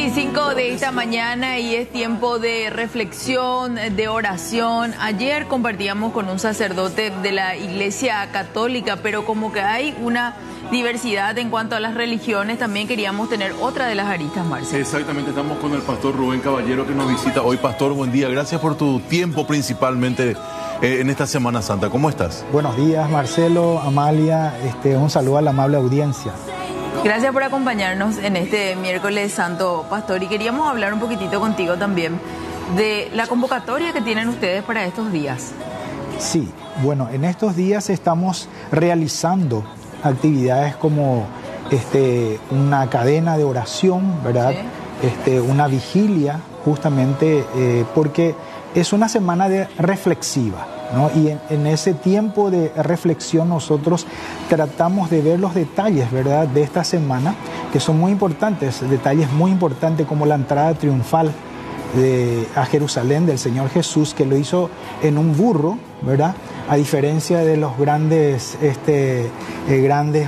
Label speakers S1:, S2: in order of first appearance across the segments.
S1: 8:25 de esta mañana y es tiempo de reflexión, de oración. Ayer compartíamos con un sacerdote de la Iglesia Católica, pero como que hay una diversidad en cuanto a las religiones, también queríamos tener otra de las aristas, Marcelo.
S2: Exactamente, estamos con el pastor Rubén Caballero que nos visita hoy. Pastor, buen día, gracias por tu tiempo principalmente en esta Semana Santa. ¿Cómo estás?
S3: Buenos días, Marcelo, Amalia, un saludo a la amable audiencia.
S1: Gracias por acompañarnos en este miércoles santo, pastor, y queríamos hablar un poquitito contigo también de la convocatoria que tienen ustedes para estos días.
S3: Sí, bueno, en estos días estamos realizando actividades como una cadena de oración, ¿verdad? Sí. Una vigilia, justamente porque es una semana reflexiva, ¿no? Y en ese tiempo de reflexión nosotros tratamos de ver los detalles, ¿verdad?, de esta semana, que son muy importantes, detalles muy importantes como la entrada triunfal a Jerusalén del Señor Jesús, que lo hizo en un burro, ¿verdad?, a diferencia de los grandes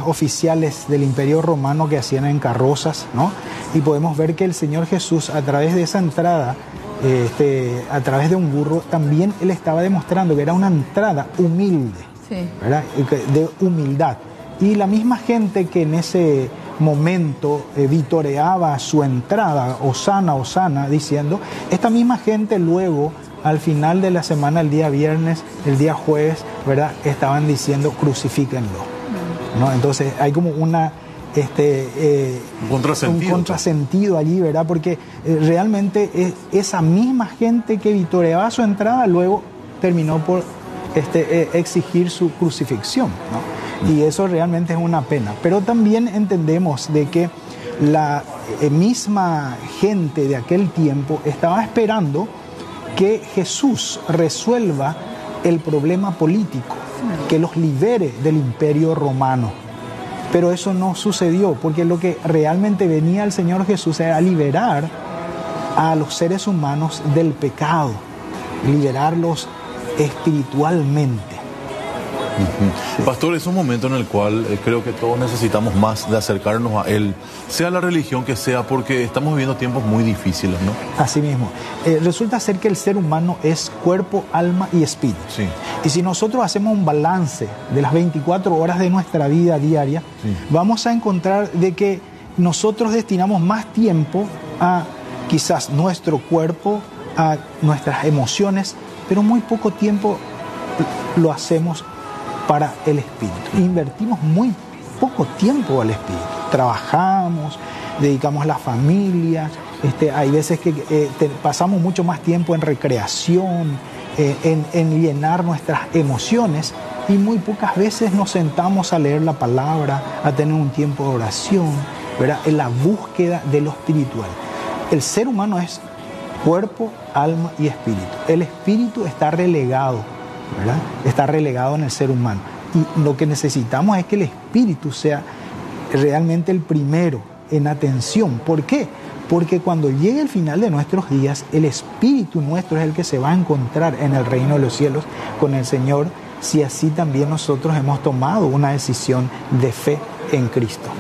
S3: oficiales del Imperio Romano que hacían en carrozas, ¿no? Y podemos ver que el Señor Jesús, a través de esa entrada, a través de un burro, también él estaba demostrando que era una entrada humilde, sí, ¿verdad?, de humildad. Y la misma gente que en ese momento vitoreaba su entrada, Hosana, Hosana, diciendo, esta misma gente luego, al final de la semana, el día viernes, el día jueves, ¿verdad?, estaban diciendo, crucifíquenlo, ¿no? Entonces hay como un contrasentido allí, ¿verdad? Porque realmente esa misma gente que vitoreaba su entrada luego terminó por exigir su crucifixión, ¿no? Y eso realmente es una pena. Pero también entendemos de que la misma gente de aquel tiempo estaba esperando que Jesús resuelva el problema político, que los libere del Imperio Romano. Pero eso no sucedió, porque lo que realmente venía el Señor Jesús era liberar a los seres humanos del pecado, liberarlos espiritualmente.
S2: Pastor, es un momento en el cual creo que todos necesitamos más de acercarnos a Él, sea la religión que sea, porque estamos viviendo tiempos muy difíciles, ¿no?
S3: Así mismo. Resulta ser que el ser humano es cuerpo, alma y espíritu. Sí. Y si nosotros hacemos un balance de las 24 horas de nuestra vida diaria, sí, vamos a encontrar de que nosotros destinamos más tiempo a quizás nuestro cuerpo, a nuestras emociones, pero muy poco tiempo lo hacemos para el espíritu. Invertimos muy poco tiempo al espíritu. Trabajamos, dedicamos a la familia, hay veces que pasamos mucho más tiempo en recreación, en llenar nuestras emociones, y muy pocas veces nos sentamos a leer la palabra, a tener un tiempo de oración, ¿verdad?, en la búsqueda de lo espiritual. El ser humano es cuerpo, alma y espíritu. El espíritu está relegado, ¿verdad?, está relegado en el ser humano. Y lo que necesitamos es que el espíritu sea realmente el primero en atención. ¿Por qué? Porque cuando llegue el final de nuestros días, el espíritu nuestro es el que se va a encontrar en el reino de los cielos con el Señor, si así también nosotros hemos tomado una decisión de fe en Cristo.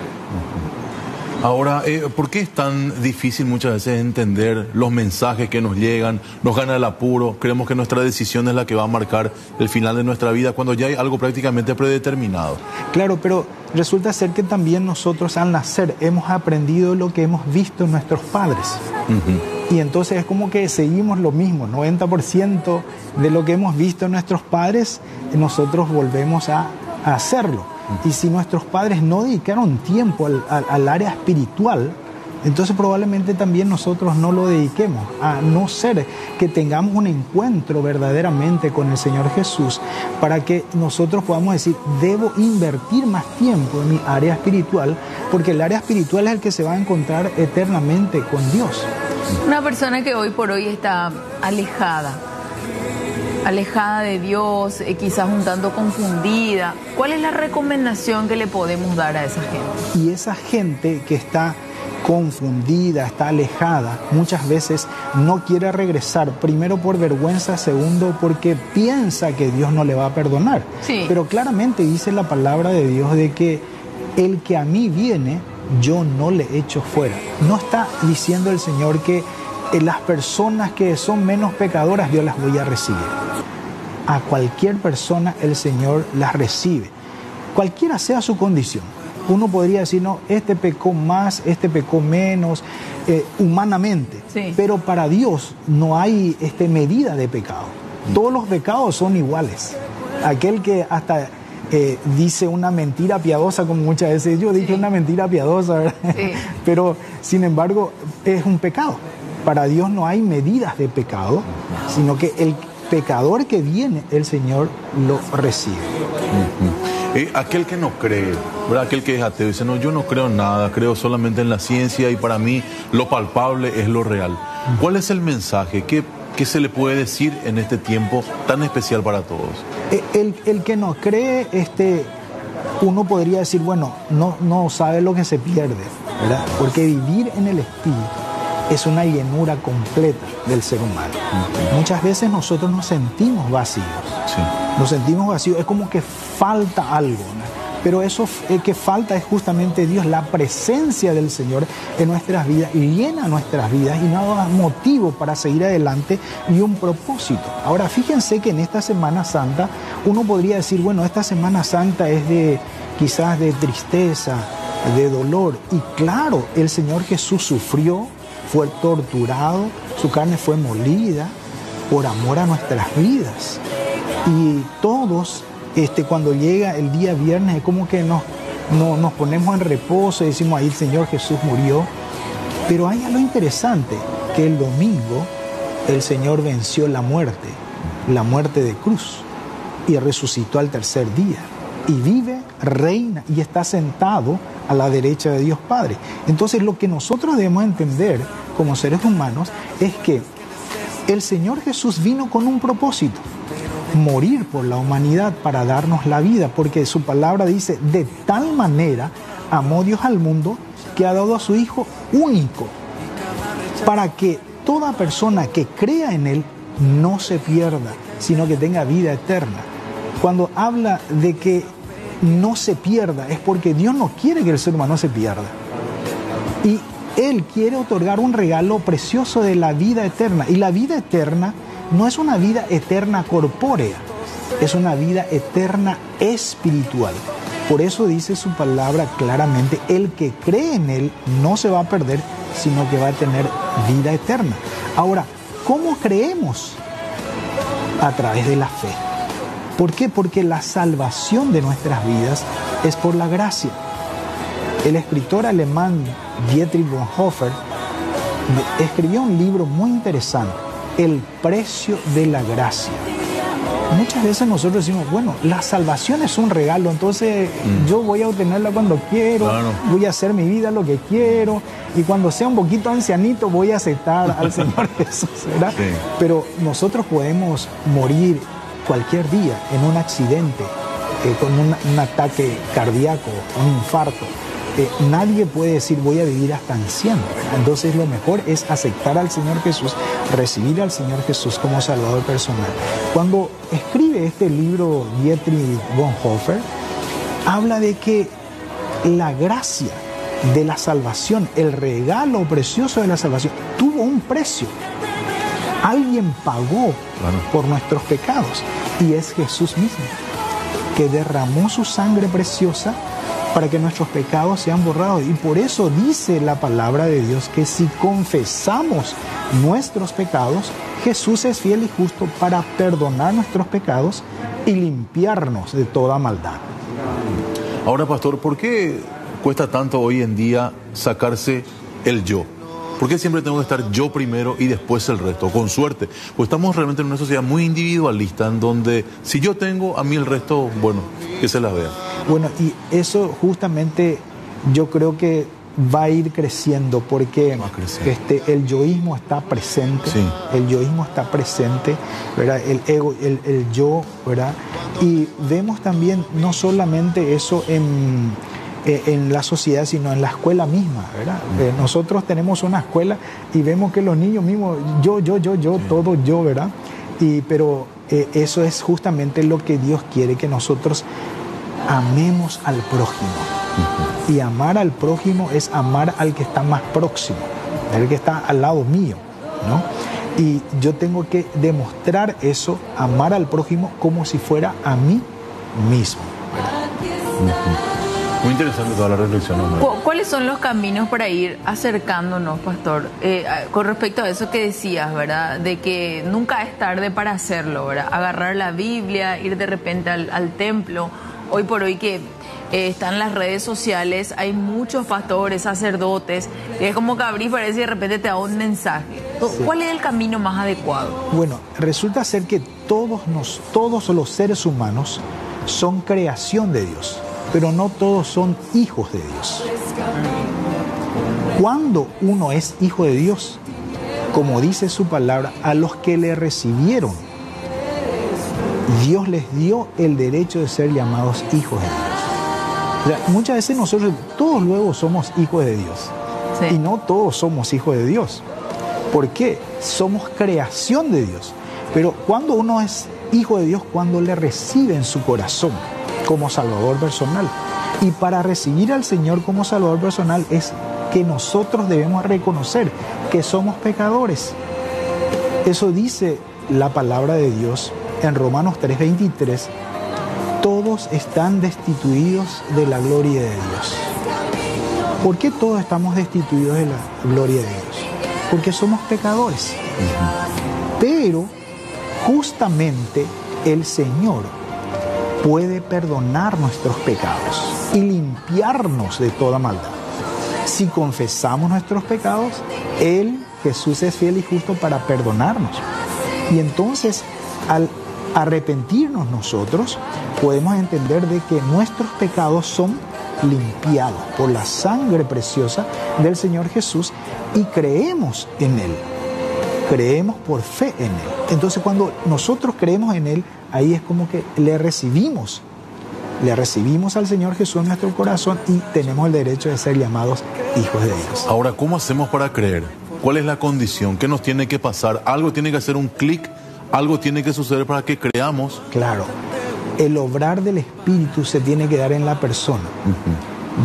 S2: Ahora, ¿por qué es tan difícil muchas veces entender los mensajes que nos llegan? Nos gana el apuro, creemos que nuestra decisión es la que va a marcar el final de nuestra vida, cuando ya hay algo prácticamente predeterminado.
S3: Claro, pero resulta ser que también nosotros al nacer hemos aprendido lo que hemos visto en nuestros padres. Y entonces es como que seguimos lo mismo, 90% de lo que hemos visto en nuestros padres, nosotros volvemos a hacerlo. Y si nuestros padres no dedicaron tiempo al área espiritual, entonces probablemente también nosotros no lo dediquemos, a no ser que tengamos un encuentro verdaderamente con el Señor Jesús, para que nosotros podamos decir, debo invertir más tiempo en mi área espiritual, porque el área espiritual es el que se va a encontrar eternamente con Dios.
S1: Una persona que hoy por hoy está alejada de Dios, quizás un tanto confundida, ¿cuál es la recomendación que le podemos dar a esa gente?
S3: Y esa gente que está confundida, está alejada, muchas veces no quiere regresar, primero por vergüenza, segundo porque piensa que Dios no le va a perdonar. Sí. Pero claramente dice la palabra de Dios de que el que a mí viene, yo no le echo fuera. No está diciendo el Señor que las personas que son menos pecadoras yo las voy a recibir. A cualquier persona el Señor las recibe, cualquiera sea su condición. Uno podría decir, no, este pecó más, este pecó menos, humanamente. Sí. Pero para Dios no hay medida de pecado. Todos los pecados son iguales. Aquel que hasta dice una mentira piadosa, como muchas veces yo dije una mentira piadosa, ¿verdad? Sí. Pero sin embargo es un pecado. Para Dios no hay medidas de pecado, sino que el pecador que viene, el Señor lo recibe.
S2: Aquel que no cree, ¿verdad? Aquel que es ateo, dice, no, yo no creo en nada, creo solamente en la ciencia y para mí lo palpable es lo real. ¿Cuál es el mensaje? ¿Qué se le puede decir en este tiempo tan especial para todos?
S3: El que no cree, uno podría decir, bueno, no sabe lo que se pierde, ¿verdad? Porque vivir en el Espíritu es una llenura completa del ser humano. Muchas veces nosotros nos sentimos vacíos. Sí. Nos sentimos vacíos, es como que falta algo, ¿no? Pero eso que falta es justamente Dios, la presencia del Señor en nuestras vidas, llena nuestras vidas y nos da motivo para seguir adelante y un propósito. Ahora, fíjense que en esta Semana Santa uno podría decir, bueno, esta Semana Santa es quizás de tristeza, de dolor. Y claro, el Señor Jesús sufrió, fue torturado, su carne fue molida por amor a nuestras vidas. Y todos, cuando llega el día viernes, es como que nos ponemos en reposo y decimos, ahí el Señor Jesús murió. Pero hay algo interesante, que el domingo el Señor venció la muerte de cruz, y resucitó al tercer día. Y vive, reina y está sentado a la derecha de Dios Padre. Entonces lo que nosotros debemos entender como seres humanos es que el Señor Jesús vino con un propósito: morir por la humanidad para darnos la vida, porque su palabra dice, de tal manera amó Dios al mundo que ha dado a su Hijo único, para que toda persona que crea en Él no se pierda, sino que tenga vida eterna. Cuando habla de que no se pierda, es porque Dios no quiere que el ser humano se pierda. Y Él quiere otorgar un regalo precioso de la vida eterna. Y la vida eterna no es una vida eterna corpórea, es una vida eterna espiritual. Por eso dice su palabra claramente, el que cree en Él no se va a perder, sino que va a tener vida eterna. Ahora, ¿cómo creemos? A través de la fe. ¿Por qué? Porque la salvación de nuestras vidas es por la gracia. El escritor alemán Dietrich Bonhoeffer escribió un libro muy interesante, El precio de la gracia. Muchas veces nosotros decimos, bueno, la salvación es un regalo, entonces yo voy a obtenerla cuando quiero, claro, voy a hacer mi vida lo que quiero, y cuando sea un poquito ancianito voy a aceptar al Señor Jesús, ¿verdad? Sí. Pero nosotros podemos morir cualquier día en un accidente, con un ataque cardíaco, un infarto. Nadie puede decir voy a vivir hasta anciano. Entonces lo mejor es aceptar al Señor Jesús, recibir al Señor Jesús como Salvador personal. Cuando escribe este libro Dietrich Bonhoeffer, habla de que la gracia de la salvación, el regalo precioso de la salvación, tuvo un precio. Alguien pagó por nuestros pecados, y es Jesús mismo, que derramó su sangre preciosa para que nuestros pecados sean borrados. Y por eso dice la palabra de Dios que si confesamos nuestros pecados, Jesús es fiel y justo para perdonar nuestros pecados y limpiarnos de toda maldad.
S2: Ahora, pastor, ¿por qué cuesta tanto hoy en día sacarse el yo? ¿Por qué siempre tengo que estar yo primero y después el resto? Con suerte. Pues estamos realmente en una sociedad muy individualista, en donde si yo tengo, a mí el resto, bueno, que se la vea.
S3: Bueno, y eso justamente yo creo que va a ir creciendo, porque el yoísmo está presente, sí. El yoísmo está presente, ¿verdad? El ego, el yo, ¿verdad? Y vemos también no solamente eso en la sociedad, sino en la escuela misma, ¿verdad? Nosotros tenemos una escuela y vemos que los niños mismos, yo, todo yo, ¿verdad? Pero eso es justamente lo que Dios quiere, que nosotros amemos al prójimo. Y amar al prójimo es amar al que está más próximo, el que está al lado mío, ¿no? Y yo tengo que demostrar eso, amar al prójimo como si fuera a mí mismo.
S2: Muy interesante toda la reflexión, hombre.
S1: ¿Cuáles son los caminos para ir acercándonos, pastor? Con respecto a eso que decías, ¿verdad? De que nunca es tarde para hacerlo, ¿verdad? Agarrar la Biblia, ir de repente al templo. Hoy por hoy que están las redes sociales, hay muchos pastores, sacerdotes, y es como que abrís, parece, y de repente te da un mensaje. Sí. ¿Cuál es el camino más adecuado?
S3: Bueno, resulta ser que todos los seres humanos son creación de Dios, pero no todos son hijos de Dios. Cuando uno es hijo de Dios, como dice su palabra, a los que le recibieron, Dios les dio el derecho de ser llamados hijos de Dios. O sea, muchas veces nosotros, todos luego somos hijos de Dios. Sí. Y no todos somos hijos de Dios. ¿Por qué? Somos creación de Dios. Pero cuando uno es hijo de Dios, cuando le recibe en su corazón como Salvador personal. Y para recibir al Señor como Salvador personal es que nosotros debemos reconocer que somos pecadores. Eso dice la palabra de Dios en Romanos 3:23. Todos están destituidos de la gloria de Dios. ¿Por qué todos estamos destituidos de la gloria de Dios? Porque somos pecadores. Pero justamente el Señor puede perdonar nuestros pecados y limpiarnos de toda maldad. Si confesamos nuestros pecados, Él, Jesús, es fiel y justo para perdonarnos. Y entonces, al arrepentirnos nosotros, podemos entender de que nuestros pecados son limpiados por la sangre preciosa del Señor Jesús y creemos en Él. Creemos por fe en Él. Entonces, cuando nosotros creemos en Él, ahí es como que le recibimos al Señor Jesús en nuestro corazón y tenemos el derecho de ser llamados hijos de Dios.
S2: Ahora, ¿cómo hacemos para creer? ¿Cuál es la condición? ¿Qué nos tiene que pasar? Algo tiene que hacer un clic, algo tiene que suceder para que creamos.
S3: Claro, el obrar del Espíritu se tiene que dar en la persona.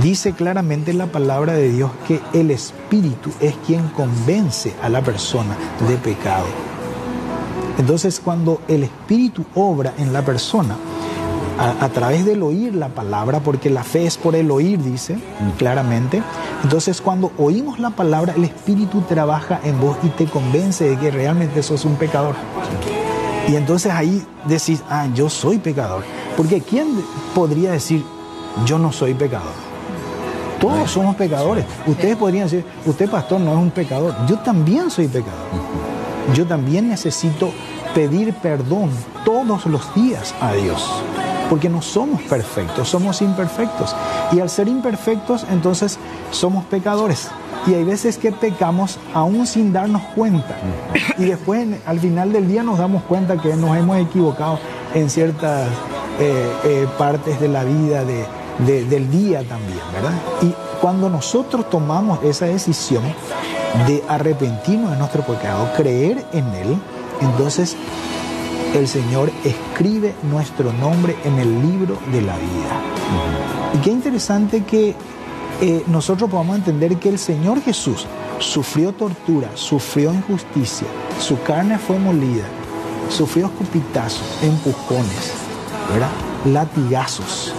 S3: Dice claramente la palabra de Dios que el Espíritu es quien convence a la persona de pecado. Entonces, cuando el Espíritu obra en la persona, a través del oír la palabra, porque la fe es por el oír, dice claramente. Entonces, cuando oímos la palabra, el Espíritu trabaja en vos y te convence de que realmente sos un pecador. Y entonces ahí decís, yo soy pecador. Porque ¿quién podría decir, yo no soy pecador? Todos somos pecadores. Ustedes podrían decir, usted, pastor, no es un pecador. Yo también soy pecador. Yo también necesito pedir perdón todos los días a Dios. Porque no somos perfectos, somos imperfectos. Y al ser imperfectos, entonces somos pecadores. Y hay veces que pecamos aún sin darnos cuenta. Y después, al final del día, nos damos cuenta que nos hemos equivocado en ciertas partes de la vida del día también, ¿verdad? Y cuando nosotros tomamos esa decisión de arrepentirnos de nuestro pecado, creer en Él, entonces el Señor escribe nuestro nombre en el libro de la vida. Y qué interesante que nosotros podamos entender que el Señor Jesús sufrió tortura, sufrió injusticia, su carne fue molida, sufrió escupitazos, empujones, ¿verdad? Latigazos,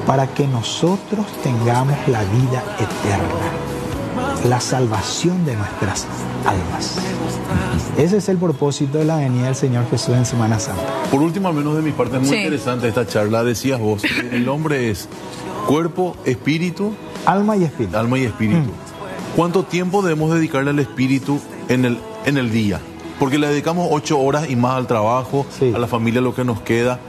S3: para que nosotros tengamos la vida eterna, la salvación de nuestras almas. Ese es el propósito de la venida del Señor Jesús en Semana Santa.
S2: Por último, al menos de mi parte, es muy interesante esta charla. Decías vos, el hombre es cuerpo, espíritu,
S3: alma y espíritu.
S2: Alma y espíritu. ¿Cuánto tiempo debemos dedicarle al espíritu en el día? Porque le dedicamos 8 horas y más al trabajo, a la familia, lo que nos queda.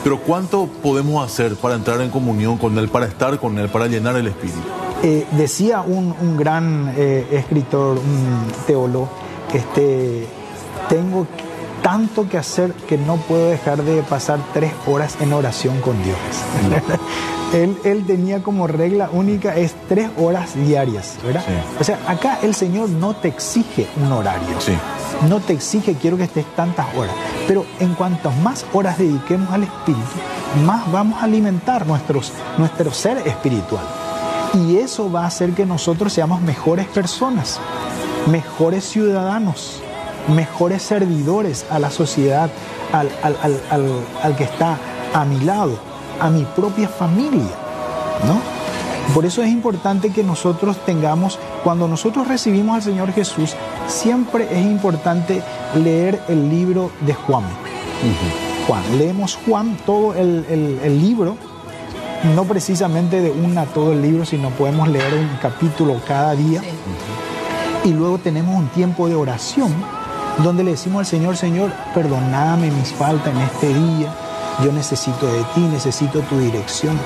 S2: Pero ¿cuánto podemos hacer para entrar en comunión con Él, para estar con Él, para llenar el espíritu?
S3: Decía un gran escritor, un teólogo, tengo tanto que hacer que no puedo dejar de pasar 3 horas en oración con Dios. Él tenía como regla única es 3 horas diarias, ¿verdad? Sí. O sea, acá el Señor no te exige un horario. Sí. No te exige, quiero que estés tantas horas. Pero en cuantas más horas dediquemos al Espíritu, más vamos a alimentar nuestro ser espiritual. Y eso va a hacer que nosotros seamos mejores personas, mejores ciudadanos, mejores servidores a la sociedad, al que está a mi lado, a mi propia familia, ¿no? Por eso es importante que nosotros tengamos, cuando nosotros recibimos al Señor Jesús, siempre es importante leer el libro de Juan. Juan, leemos Juan, todo el libro, no precisamente de todo el libro, sino podemos leer un capítulo cada día. Y luego tenemos un tiempo de oración, donde le decimos al Señor, Señor, perdóname mis faltas en este día, yo necesito de ti, necesito tu dirección.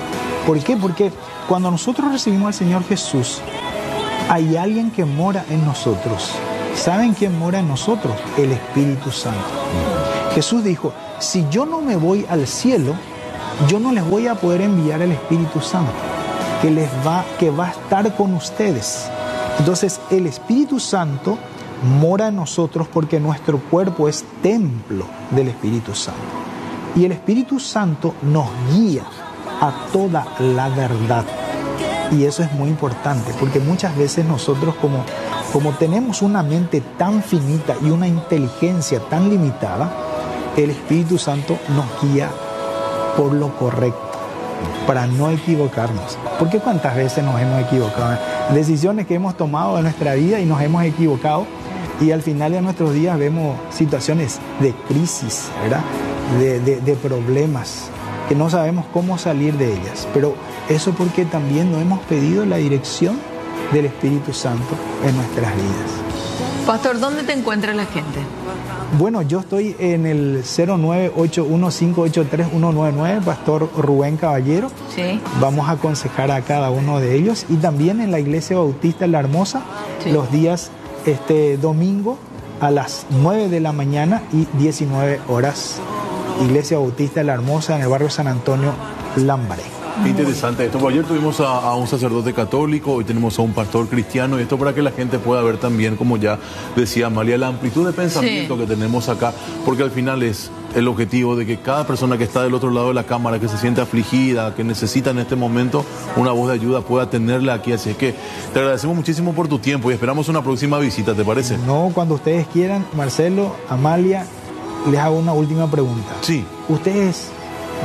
S3: ¿Por qué? Porque cuando nosotros recibimos al Señor Jesús, hay alguien que mora en nosotros. ¿Saben quién mora en nosotros? El Espíritu Santo. Jesús dijo, si yo no me voy al cielo, yo no les voy a poder enviar el Espíritu Santo, que va a estar con ustedes. Entonces, el Espíritu Santo mora en nosotros porque nuestro cuerpo es templo del Espíritu Santo. Y el Espíritu Santo nos guía a toda la verdad. Y eso es muy importante, porque muchas veces nosotros como tenemos una mente tan finita y una inteligencia tan limitada, el Espíritu Santo nos guía por lo correcto, para no equivocarnos. Porque cuántas veces nos hemos equivocado, decisiones que hemos tomado en nuestra vida y nos hemos equivocado, y al final de nuestros días vemos situaciones de crisis, ¿verdad? De problemas, que no sabemos cómo salir de ellas. Pero eso porque también no hemos pedido la dirección del Espíritu Santo en nuestras vidas.
S1: Pastor, ¿dónde te encuentra la gente?
S3: Bueno, yo estoy en el 0981583199, Pastor Rubén Caballero.
S1: Sí.
S3: Vamos a aconsejar a cada uno de ellos. Y también en la Iglesia Bautista La Hermosa, sí, los días domingo a las 9 de la mañana y 19 horas. Iglesia Bautista La Hermosa en el barrio San Antonio, Lambaré.
S2: Interesante esto. Ayer tuvimos a un sacerdote católico, hoy tenemos a un pastor cristiano, y esto para que la gente pueda ver también, como ya decía Amalia, la amplitud de pensamiento, sí, que tenemos acá, porque al final es el objetivo de que cada persona que está del otro lado de la cámara, que se siente afligida, que necesita en este momento una voz de ayuda, pueda tenerla aquí. Así es que te agradecemos muchísimo por tu tiempo y esperamos una próxima visita, ¿te parece?
S3: No, cuando ustedes quieran. Marcelo, Amalia, les hago una última pregunta.
S2: Sí.
S3: ¿Ustedes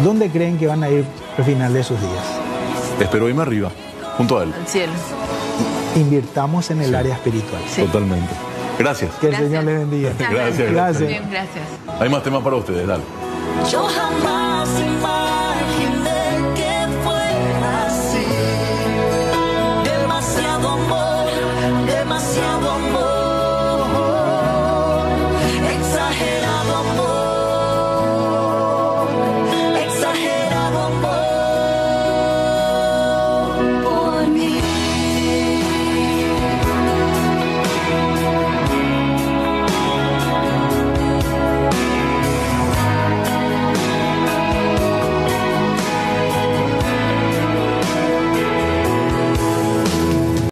S3: dónde creen que van a ir al final de sus días?
S2: Espero irme arriba, junto a él.
S1: Al cielo.
S3: Invirtamos en el área espiritual.
S2: Sí. Totalmente. Gracias.
S3: Que el Señor les bendiga.
S2: Gracias.
S1: Bien, gracias.
S2: Hay más temas para ustedes, dale.
S4: Yo jamás